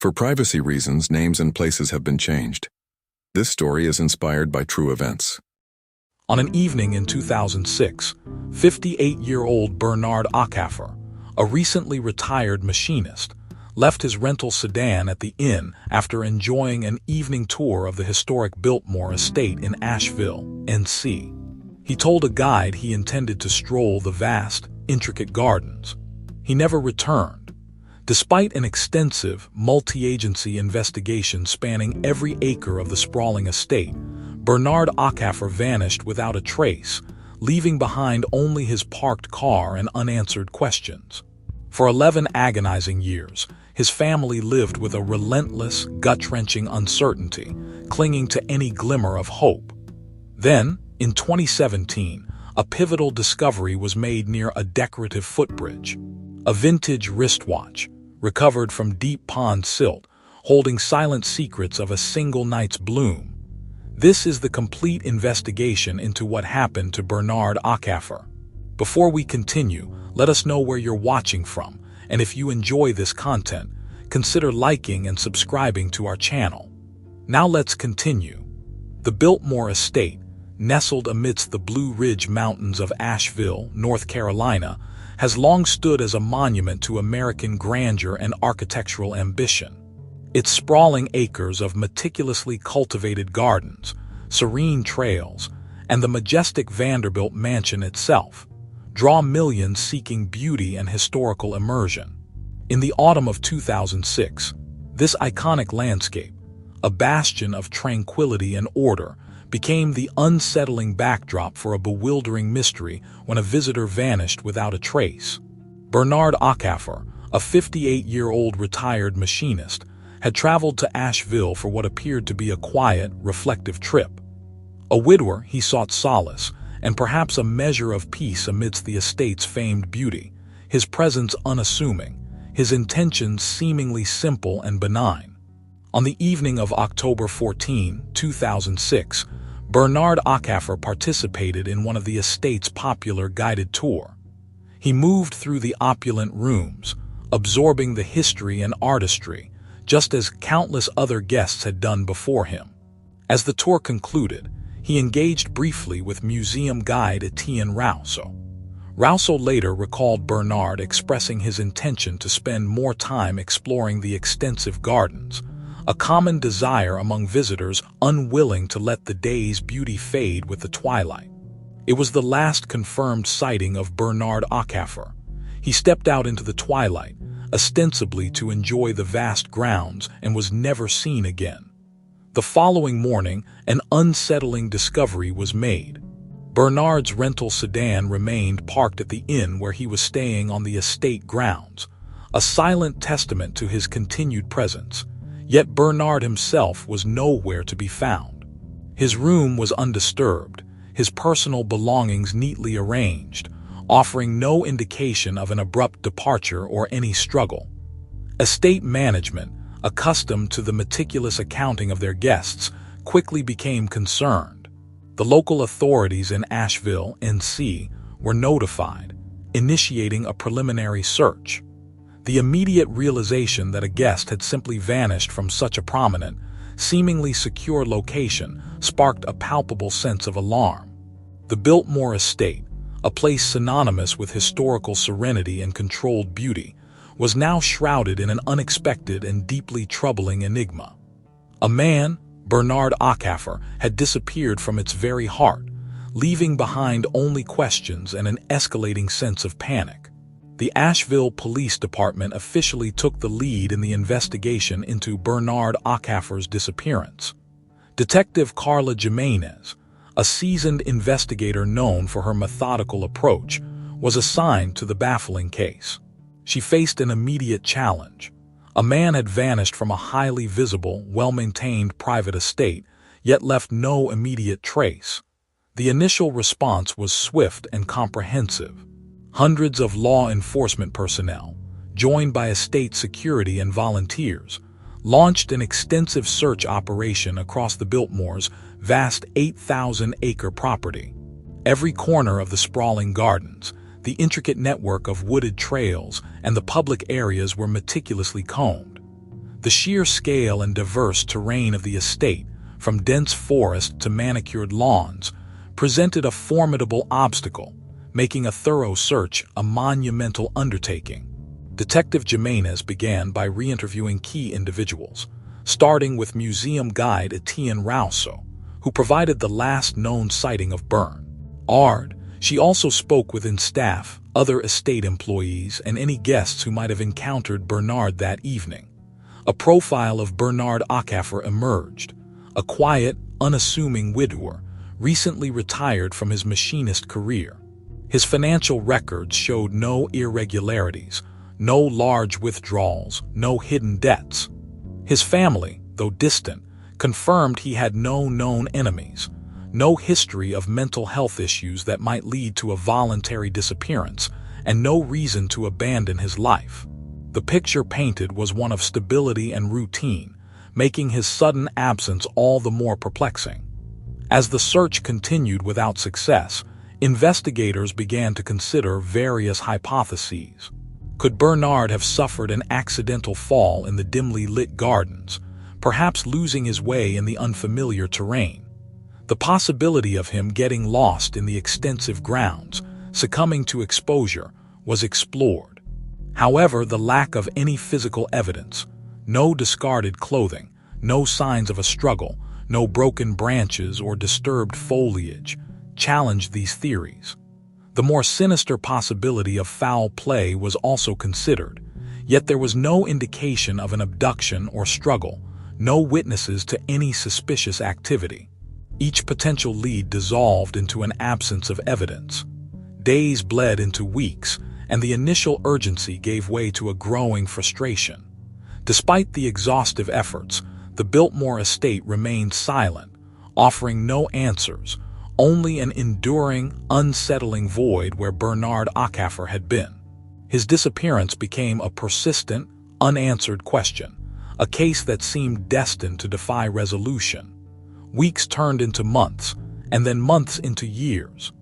For privacy reasons, names and places have been changed. This story is inspired by true events. On an evening in 2006, 58-year-old Bernard Ackafer, a recently retired machinist, left his rental sedan at the inn after enjoying an evening tour of the historic Biltmore estate in Asheville, NC. He told a guide he intended to stroll the vast, intricate gardens. He never returned. Despite an extensive, multi-agency investigation spanning every acre of the sprawling estate, Bernard Ackafer vanished without a trace, leaving behind only his parked car and unanswered questions. For 11 agonizing years, his family lived with a relentless, gut-wrenching uncertainty, clinging to any glimmer of hope. Then, in 2017, a pivotal discovery was made near a decorative footbridge. A vintage wristwatch, recovered from deep pond silt, holding silent secrets of a single night's bloom. This is the complete investigation into what happened to Bernard Ackafer. Before we continue, let us know where you're watching from, and if you enjoy this content, consider liking and subscribing to our channel. Now let's continue. The Biltmore estate, nestled amidst the Blue Ridge Mountains of Asheville, North Carolina, has long stood as a monument to American grandeur and architectural ambition. Its sprawling acres of meticulously cultivated gardens, serene trails, and the majestic Vanderbilt mansion itself draw millions seeking beauty and historical immersion. In the autumn of 2006, this iconic landscape, a bastion of tranquility and order, became the unsettling backdrop for a bewildering mystery when a visitor vanished without a trace. Bernard Ackafer, a 58-year-old retired machinist, had traveled to Asheville for what appeared to be a quiet, reflective trip. A widower, he sought solace, and perhaps a measure of peace amidst the estate's famed beauty, his presence unassuming, his intentions seemingly simple and benign. On the evening of October 14, 2006, Bernard Ackafer participated in one of the estate's popular guided tour. He moved through the opulent rooms, absorbing the history and artistry, just as countless other guests had done before him. As the tour concluded, he engaged briefly with museum guide Etienne Rousseau. Rousseau later recalled Bernard expressing his intention to spend more time exploring the extensive gardens, a common desire among visitors unwilling to let the day's beauty fade with the twilight. It was the last confirmed sighting of Bernard Ackafer. He stepped out into the twilight, ostensibly to enjoy the vast grounds, and was never seen again. The following morning, an unsettling discovery was made. Bernard's rental sedan remained parked at the inn where he was staying on the estate grounds, a silent testament to his continued presence. Yet Bernard himself was nowhere to be found. His room was undisturbed, his personal belongings neatly arranged, offering no indication of an abrupt departure or any struggle. Estate management, accustomed to the meticulous accounting of their guests, quickly became concerned. The local authorities in Asheville, NC, were notified, initiating a preliminary search. The immediate realization that a guest had simply vanished from such a prominent, seemingly secure location sparked a palpable sense of alarm. The Biltmore estate, a place synonymous with historical serenity and controlled beauty, was now shrouded in an unexpected and deeply troubling enigma. A man, Bernard Ackafer, had disappeared from its very heart, leaving behind only questions and an escalating sense of panic. The Asheville Police Department officially took the lead in the investigation into Bernard Ackafer's disappearance. Detective Carla Jimenez, a seasoned investigator known for her methodical approach, was assigned to the baffling case. She faced an immediate challenge. A man had vanished from a highly visible, well-maintained private estate, yet left no immediate trace. The initial response was swift and comprehensive. Hundreds of law enforcement personnel, joined by estate security and volunteers, launched an extensive search operation across the Biltmore's vast 8,000-acre property. Every corner of the sprawling gardens, the intricate network of wooded trails, and the public areas were meticulously combed. The sheer scale and diverse terrain of the estate, from dense forest to manicured lawns, presented a formidable obstacle, making a thorough search a monumental undertaking. Detective Jimenez began by re-interviewing key individuals, starting with museum guide Etienne Rousseau, who provided the last known sighting of Bernard. She also spoke within staff, other estate employees, and any guests who might have encountered Bernard that evening. A profile of Bernard Acaffer emerged, a quiet, unassuming widower, recently retired from his machinist career. His financial records showed no irregularities, no large withdrawals, no hidden debts. His family, though distant, confirmed he had no known enemies, no history of mental health issues that might lead to a voluntary disappearance, and no reason to abandon his life. The picture painted was one of stability and routine, making his sudden absence all the more perplexing. As the search continued without success, investigators began to consider various hypotheses. Could Bernard have suffered an accidental fall in the dimly lit gardens, perhaps losing his way in the unfamiliar terrain? The possibility of him getting lost in the extensive grounds, succumbing to exposure, was explored. However, the lack of any physical evidence, no discarded clothing, no signs of a struggle, no broken branches or disturbed foliage, challenged these theories. The more sinister possibility of foul play was also considered, yet there was no indication of an abduction or struggle, no witnesses to any suspicious activity. Each potential lead dissolved into an absence of evidence. Days bled into weeks, and the initial urgency gave way to a growing frustration. Despite the exhaustive efforts, the Biltmore estate remained silent, offering no answers, only an enduring, unsettling void where Bernard Acaffer had been. His disappearance became a persistent, unanswered question, a case that seemed destined to defy resolution. Weeks turned into months, and then months into years.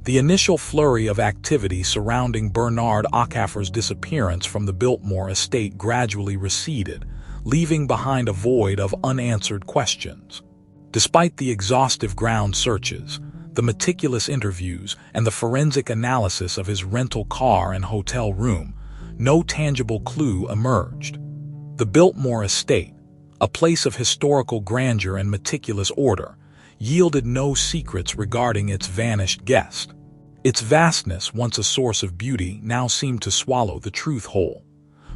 The initial flurry of activity surrounding Bernard Acaffer's disappearance from the Biltmore estate gradually receded, leaving behind a void of unanswered questions. Despite the exhaustive ground searches, the meticulous interviews, and the forensic analysis of his rental car and hotel room, no tangible clue emerged. The Biltmore estate, a place of historical grandeur and meticulous order, yielded no secrets regarding its vanished guest. Its vastness, once a source of beauty, now seemed to swallow the truth whole.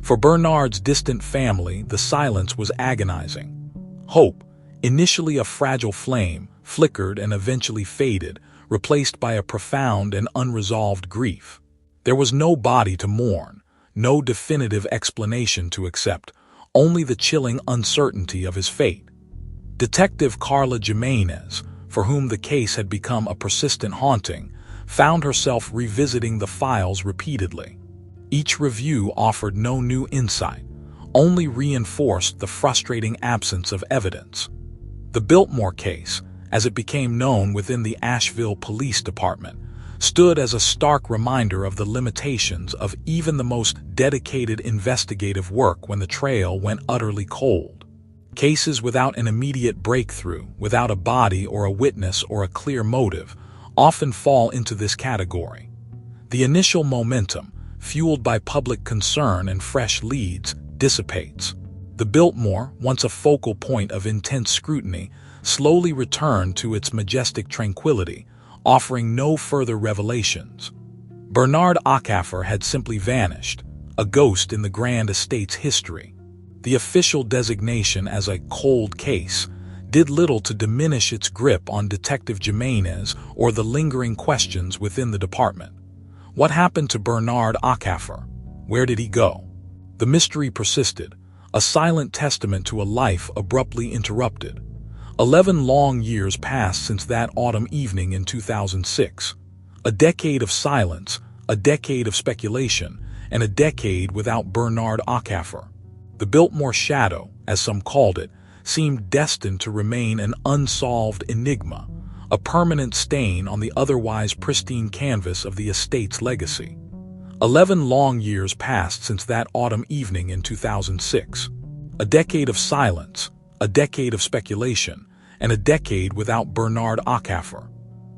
For Bernard's distant family, the silence was agonizing. Hope, initially a fragile flame, flickered and eventually faded, replaced by a profound and unresolved grief. There was no body to mourn, no definitive explanation to accept, only the chilling uncertainty of his fate. Detective Carla Jimenez, for whom the case had become a persistent haunting, found herself revisiting the files repeatedly. Each review offered no new insight, only reinforced the frustrating absence of evidence. The Biltmore case, as it became known within the Asheville Police Department, stood as a stark reminder of the limitations of even the most dedicated investigative work when the trail went utterly cold. Cases without an immediate breakthrough, without a body or a witness or a clear motive, often fall into this category. The initial momentum, fueled by public concern and fresh leads, dissipates. The Biltmore, once a focal point of intense scrutiny, slowly returned to its majestic tranquility, offering no further revelations. Bernard Acaffer had simply vanished, a ghost in the grand estate's history. The official designation as a cold case did little to diminish its grip on Detective Jimenez or the lingering questions within the department. What happened to Bernard Acaffer? Where did he go? The mystery persisted, a silent testament to a life abruptly interrupted. 11 long years passed since that autumn evening in 2006. A decade of silence, a decade of speculation, and a decade without Bernard Acaffer. The Biltmore shadow, as some called it, seemed destined to remain an unsolved enigma, a permanent stain on the otherwise pristine canvas of the estate's legacy. 11 long years passed since that autumn evening in 2006. A decade of silence, a decade of speculation, and a decade without Bernard Achafer.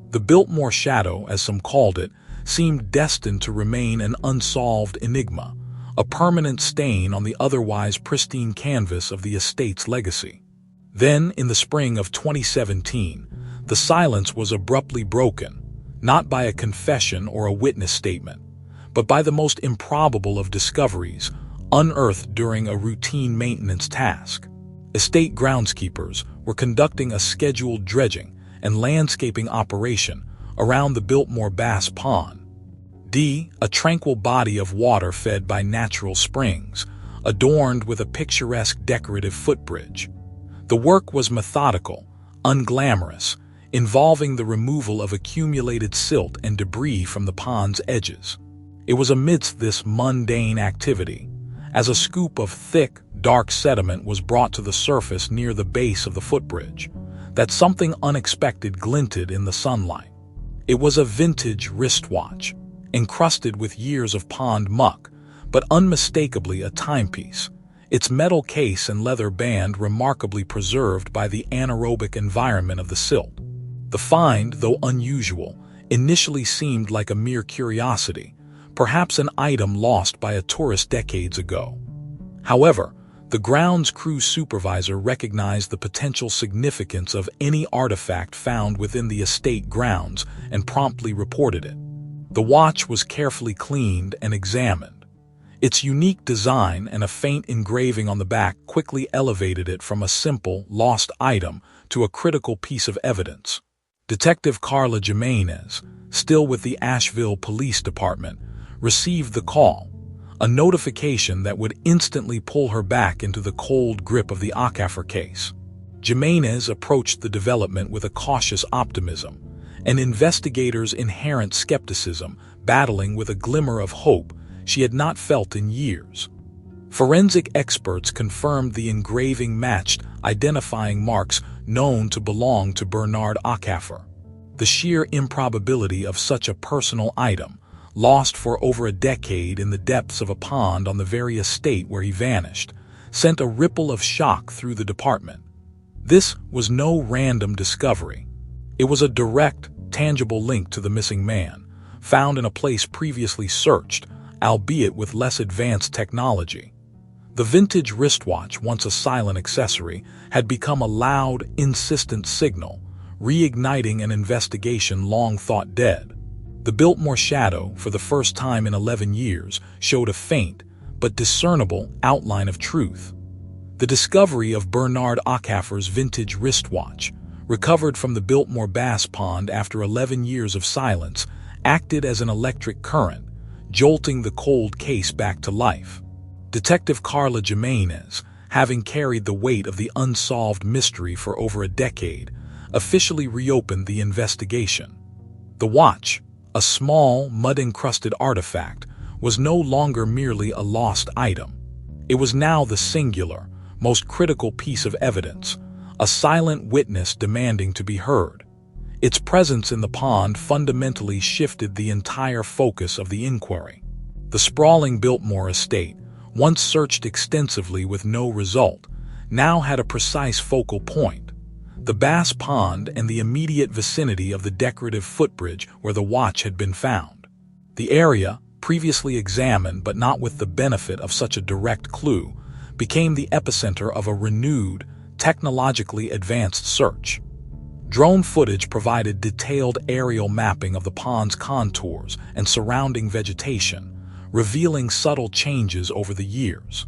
The Biltmore shadow, as some called it, seemed destined to remain an unsolved enigma, a permanent stain on the otherwise pristine canvas of the estate's legacy. Then, in the spring of 2017, the silence was abruptly broken, not by a confession or a witness statement, but by the most improbable of discoveries, unearthed during a routine maintenance task. Estate groundskeepers were conducting a scheduled dredging and landscaping operation around the Biltmore Bass Pond. A tranquil body of water fed by natural springs, adorned with a picturesque decorative footbridge. The work was methodical, unglamorous, involving the removal of accumulated silt and debris from the pond's edges. It was amidst this mundane activity, as a scoop of thick, dark sediment was brought to the surface near the base of the footbridge, that something unexpected glinted in the sunlight. It was a vintage wristwatch, encrusted with years of pond muck, but unmistakably a timepiece, its metal case and leather band remarkably preserved by the anaerobic environment of the silt. The find, though unusual, initially seemed like a mere curiosity, perhaps an item lost by a tourist decades ago. However, the grounds crew supervisor recognized the potential significance of any artifact found within the estate grounds and promptly reported it. The watch was carefully cleaned and examined. Its unique design and a faint engraving on the back quickly elevated it from a simple, lost item to a critical piece of evidence. Detective Carla Jimenez, still with the Asheville Police Department, received the call, a notification that would instantly pull her back into the cold grip of the Achafer case. Jimenez approached the development with a cautious optimism, an investigator's inherent skepticism battling with a glimmer of hope she had not felt in years. Forensic experts confirmed the engraving matched identifying marks known to belong to Bernard Achafer. The sheer improbability of such a personal item, lost for over a decade in the depths of a pond on the very estate where he vanished, sent a ripple of shock through the department. This was no random discovery. It was a direct, tangible link to the missing man, found in a place previously searched, albeit with less advanced technology. The vintage wristwatch, once a silent accessory, had become a loud, insistent signal, reigniting an investigation long thought dead. The Biltmore shadow, for the first time in 11 years, showed a faint, but discernible outline of truth. The discovery of Bernard Achafer's vintage wristwatch, recovered from the Biltmore Bass Pond after 11 years of silence, acted as an electric current, jolting the cold case back to life. Detective Carla Jimenez, having carried the weight of the unsolved mystery for over a decade, officially reopened the investigation. The watch, a small, mud-encrusted artifact, was no longer merely a lost item. It was now the singular, most critical piece of evidence, a silent witness demanding to be heard. Its presence in the pond fundamentally shifted the entire focus of the inquiry. The sprawling Biltmore estate, once searched extensively with no result, now had a precise focal point: the Bass Pond and the immediate vicinity of the decorative footbridge where the watch had been found. The area, previously examined but not with the benefit of such a direct clue, became the epicenter of a renewed, technologically advanced search. Drone footage provided detailed aerial mapping of the pond's contours and surrounding vegetation, revealing subtle changes over the years.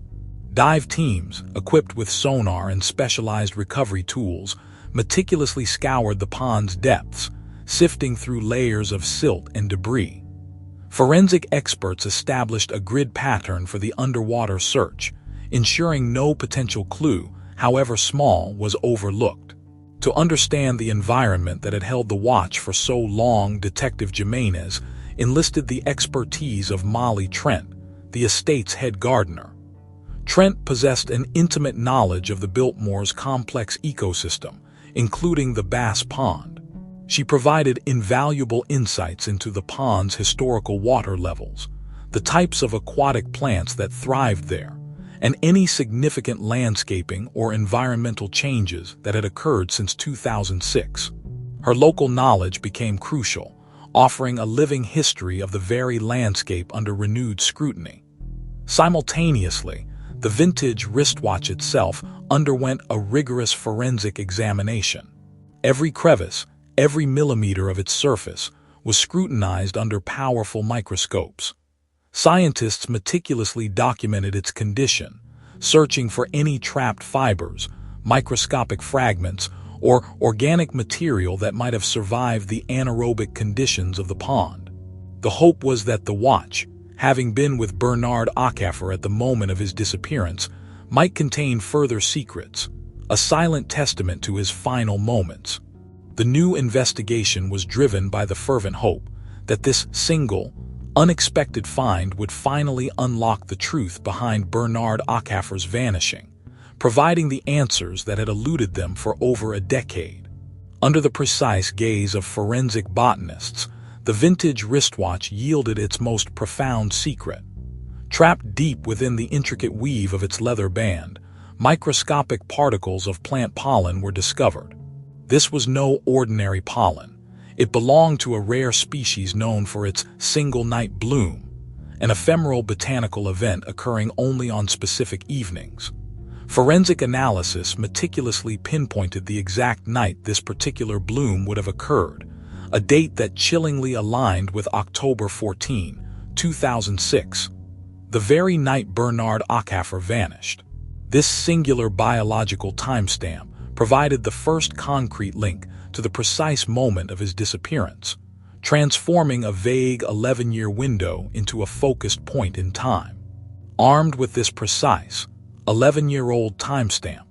Dive teams, equipped with sonar and specialized recovery tools, meticulously scoured the pond's depths, sifting through layers of silt and debris. Forensic experts established a grid pattern for the underwater search, ensuring no potential clue, however small, was overlooked. To understand the environment that had held the watch for so long, Detective Jimenez enlisted the expertise of Molly Trent, the estate's head gardener. Trent possessed an intimate knowledge of the Biltmore's complex ecosystem, including the Bass Pond. She provided invaluable insights into the pond's historical water levels, the types of aquatic plants that thrived there, and any significant landscaping or environmental changes that had occurred since 2006. Her local knowledge became crucial, offering a living history of the very landscape under renewed scrutiny. Simultaneously, the vintage wristwatch itself underwent a rigorous forensic examination. Every crevice, every millimeter of its surface, was scrutinized under powerful microscopes. Scientists meticulously documented its condition, searching for any trapped fibers, microscopic fragments, or organic material that might have survived the anaerobic conditions of the pond. The hope was that the watch, having been with Bernard Achafer at the moment of his disappearance, might contain further secrets, a silent testament to his final moments. The new investigation was driven by the fervent hope that this single, unexpected find would finally unlock the truth behind Bernard Achafer's vanishing, providing the answers that had eluded them for over a decade. Under the precise gaze of forensic botanists, the vintage wristwatch yielded its most profound secret. Trapped deep within the intricate weave of its leather band, microscopic particles of plant pollen were discovered. This was no ordinary pollen. It belonged to a rare species known for its single-night bloom, an ephemeral botanical event occurring only on specific evenings. Forensic analysis meticulously pinpointed the exact night this particular bloom would have occurred, a date that chillingly aligned with October 14, 2006, the very night Bernard Achafer vanished. This singular biological timestamp provided the first concrete link to the precise moment of his disappearance, transforming a vague 11-year window into a focused point in time. Armed with this precise, 11-year-old timestamp,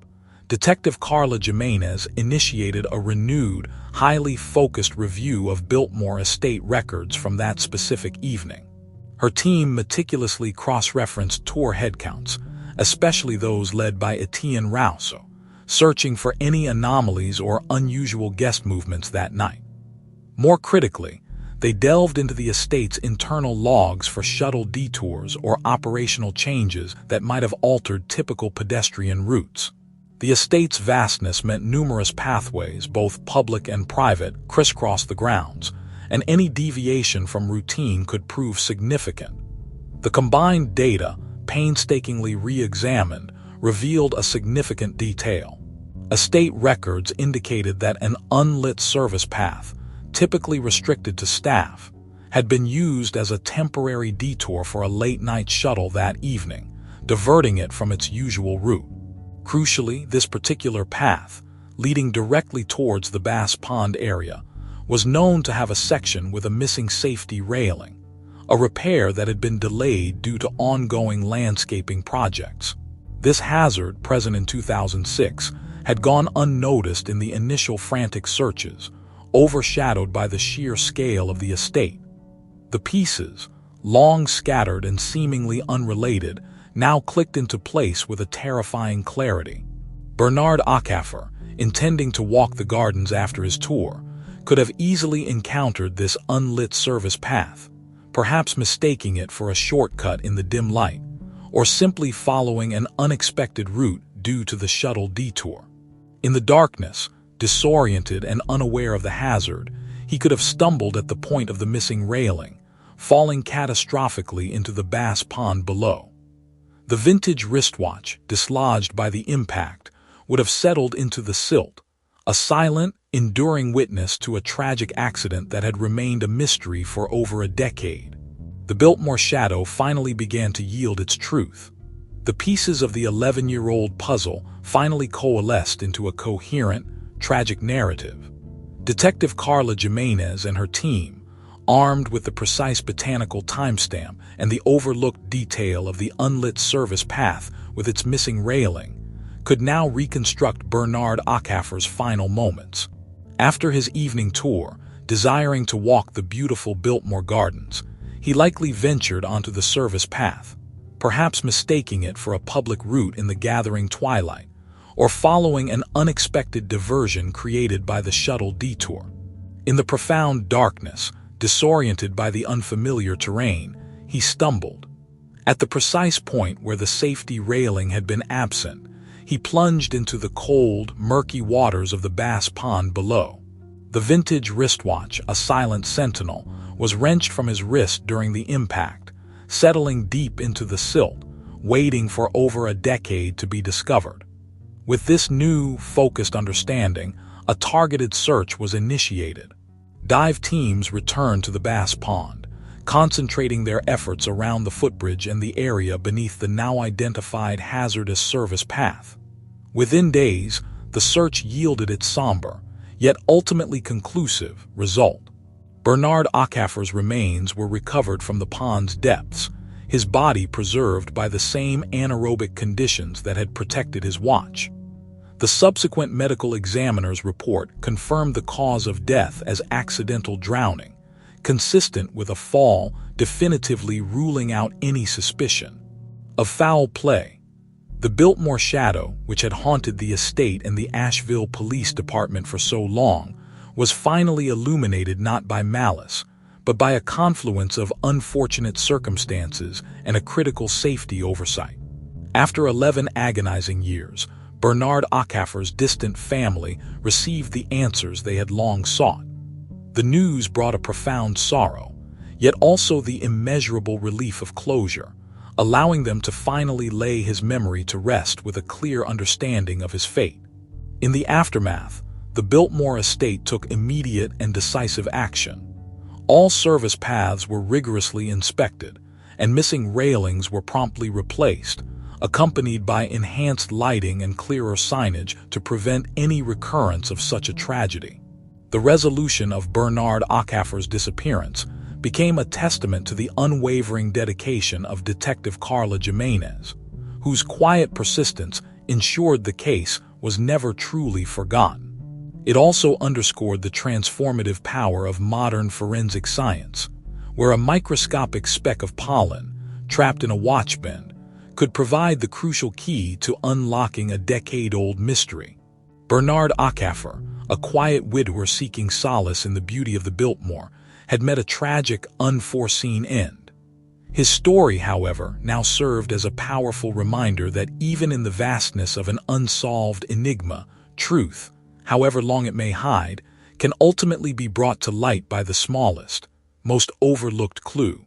Detective Carla Jimenez initiated a renewed, highly focused review of Biltmore estate records from that specific evening. Her team meticulously cross-referenced tour headcounts, especially those led by Etienne Rousseau, searching for any anomalies or unusual guest movements that night. More critically, they delved into the estate's internal logs for shuttle detours or operational changes that might have altered typical pedestrian routes. The estate's vastness meant numerous pathways, both public and private, crisscrossed the grounds, and any deviation from routine could prove significant. The combined data, painstakingly re-examined, revealed a significant detail. Estate records indicated that an unlit service path, typically restricted to staff, had been used as a temporary detour for a late-night shuttle that evening, diverting it from its usual route. Crucially, this particular path, leading directly towards the Bass Pond area, was known to have a section with a missing safety railing, a repair that had been delayed due to ongoing landscaping projects. This hazard, present in 2006, had gone unnoticed in the initial frantic searches, overshadowed by the sheer scale of the estate. The pieces, long scattered and seemingly unrelated, now clicked into place with a terrifying clarity. Bernard Achafer, intending to walk the gardens after his tour, could have easily encountered this unlit service path, perhaps mistaking it for a shortcut in the dim light, or simply following an unexpected route due to the shuttle detour. In the darkness, disoriented and unaware of the hazard, he could have stumbled at the point of the missing railing, falling catastrophically into the Bass Pond below. The vintage wristwatch, dislodged by the impact, would have settled into the silt, a silent, enduring witness to a tragic accident that had remained a mystery for over a decade. The Biltmore shadow finally began to yield its truth. The pieces of the 11-year-old puzzle finally coalesced into a coherent, tragic narrative. Detective Carla Jimenez and her team, armed with the precise botanical timestamp and the overlooked detail of the unlit service path with its missing railing, could now reconstruct Bernard Achafer's final moments. After his evening tour, desiring to walk the beautiful Biltmore Gardens, he likely ventured onto the service path, perhaps mistaking it for a public route in the gathering twilight, or following an unexpected diversion created by the shuttle detour. In the profound darkness, disoriented by the unfamiliar terrain, he stumbled. At the precise point where the safety railing had been absent, he plunged into the cold, murky waters of the Bass Pond below. The vintage wristwatch, a silent sentinel, was wrenched from his wrist during the impact, settling deep into the silt, waiting for over a decade to be discovered. With this new, focused understanding, a targeted search was initiated. Dive teams returned to the Bass Pond, concentrating their efforts around the footbridge and the area beneath the now-identified hazardous service path. Within days, the search yielded its somber, yet ultimately conclusive, result. Bernard Acaffer's remains were recovered from the pond's depths, his body preserved by the same anaerobic conditions that had protected his watch. The subsequent medical examiner's report confirmed the cause of death as accidental drowning, consistent with a fall, definitively ruling out any suspicion of foul play. The Biltmore shadow, which had haunted the estate and the Asheville Police Department for so long, was finally illuminated not by malice, but by a confluence of unfortunate circumstances and a critical safety oversight. After 11 agonizing years, Bernard Acaffer's distant family received the answers they had long sought. The news brought a profound sorrow, yet also the immeasurable relief of closure, allowing them to finally lay his memory to rest with a clear understanding of his fate. In the aftermath, the Biltmore estate took immediate and decisive action. All service paths were rigorously inspected, and missing railings were promptly replaced, accompanied by enhanced lighting and clearer signage to prevent any recurrence of such a tragedy. The resolution of Bernard Acaffer's disappearance became a testament to the unwavering dedication of Detective Carla Jimenez, whose quiet persistence ensured the case was never truly forgotten. It also underscored the transformative power of modern forensic science, where a microscopic speck of pollen, trapped in a watch band, could provide the crucial key to unlocking a decade-old mystery. Bernard Acaffer, a quiet widower seeking solace in the beauty of the Biltmore, had met a tragic, unforeseen end. His story, however, now served as a powerful reminder that even in the vastness of an unsolved enigma, truth, however long it may hide, can ultimately be brought to light by the smallest, most overlooked clue.